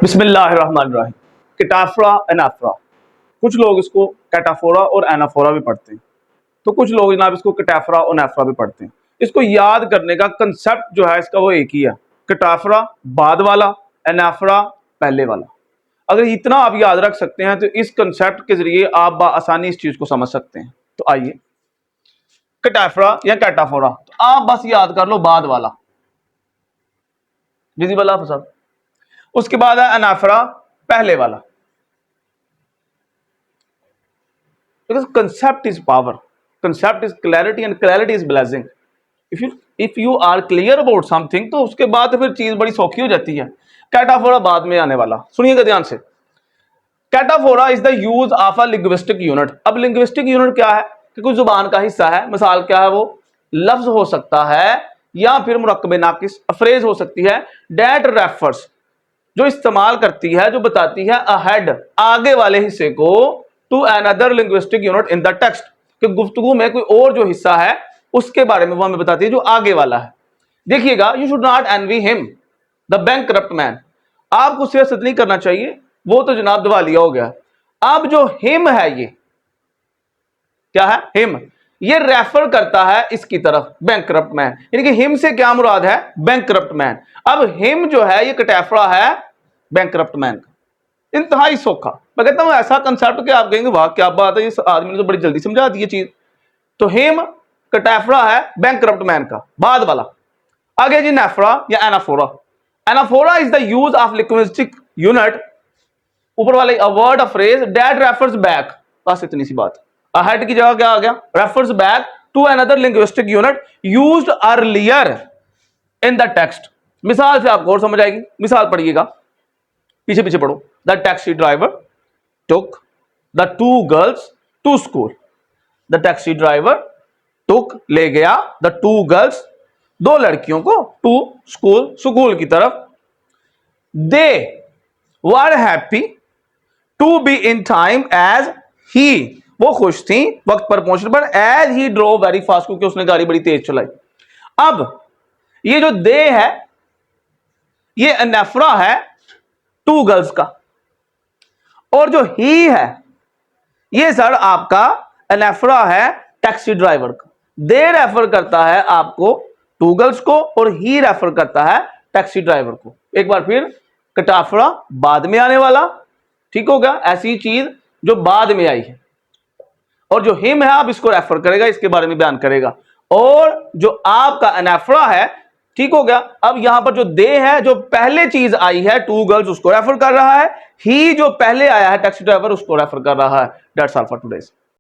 बिस्मिल्लाहिर्रहमानिर्रहीम। कैटाफोरा एनाफोरा, कुछ लोग इसको कैटाफोरा और एनाफोरा भी पढ़ते हैं, तो कुछ लोग जनाब इसको कैटाफोरा और एनाफोरा भी पढ़ते हैं। इसको याद करने का कंसेप्ट जो है इसका वो एक ही है, कैटाफोरा बाद वाला, एनाफोरा पहले वाला। अगर इतना आप याद रख सकते हैं तो इस कंसेप्ट के जरिए आप आसानी इस चीज को समझ सकते हैं। तो आइए, कैटाफोरा या कैटाफोरा, तो आप बस याद कर लो बाद वाला, विजिबल आप सब। उसके बाद है एनाफोरा पहले वाला। Because concept is power, concept is clarity and clarity is blessing. If you are clear about something तो उसके बाद फिर चीज बड़ी सौखी हो जाती है। कैटाफोरा बाद में आने वाला, सुनिएगा ध्यान से। Cataphora is the use of a linguistic unit. अब लिंग्विस्टिक यूनिट क्या है कि कोई जुबान का हिस्सा है। मिसाल क्या है, वो लफ्ज हो सकता है या फिर मुरक्कब नाकिस फ्रेज हो सकती है। डेट रेफर्स, जो इस्तेमाल करती है, जो बताती है अहेड, आगे वाले हिस्से को, to another linguistic unit in the text, कि गुफ्तगू में कोई और जो हिस्सा है उसके बारे में वो हमें बताती है जो आगे वाला है। देखिएगा, you should not N V him the bankrupt man. आपको सियासत नहीं करना चाहिए, वो तो जनाब दिवालिया हो गया। अब जो हिम है, ये क्या है? हिम। ये रेफर करता है इसकी तरफ, बैंकरप्ट मैन। यानी कि हिम से क्या मुराद है? Bankrupt man. अब हिम जो है ये कैटाफोरा है बैंकरप्ट मैन का। इंतहाई सौखा। मैं कहता हूं ऐसा कंसेप्ट कि आप कहेंगे वाह क्या बात है, इस आदमी ने तो बड़ी जल्दी समझा दी ये चीज। तो हिम कैटाफोरा है बैंकरप्ट मैन का, बाद वाला। आगे जी नेफरा या anaphora. Anaphora is the use of linguistic unit, ऊपर वाले a word a phrase that refers back. बस इतनी सी बात। अहेड की जगह क्या आ गया? Refers back to another linguistic unit used earlier in the text. मिसाल से आपको और समझ आएगी। मिसाल पढ़िएगा, पीछे पीछे पढ़ो। The taxi driver took the two girls to school. The taxi driver took, ले गया, द टू गर्ल्स, दो लड़कियों को, टू स्कूल, स्कूल की तरफ। They were happy to be in time as he, वो खुश थी वक्त पर पहुंचने पर। As he drove very fast, क्योंकि उसने गाड़ी बड़ी तेज चलाई। अब ये जो दे है ये एनाफोरा है टू गर्ल्स का, और जो ही है ये सर आपका एनाफोरा है टैक्सी ड्राइवर का। दे रेफर करता है आपको टू गर्ल्स को और ही रेफर करता है टैक्सी ड्राइवर को। एक बार फिर, कैटाफोरा बाद में आने वाला, ठीक हो गया, ऐसी चीज जो बाद में आई है। और जो हिम है आप इसको रेफर करेगा, इसके बारे में बयान करेगा। और जो आपका एनाफोरा है, ठीक हो गया। अब यहां पर जो दे है, जो पहले चीज आई है टू गर्ल्स, उसको रेफर कर रहा है। ही जो पहले आया है टैक्सी ड्राइवर, उसको रेफर कर रहा है। That's all for today.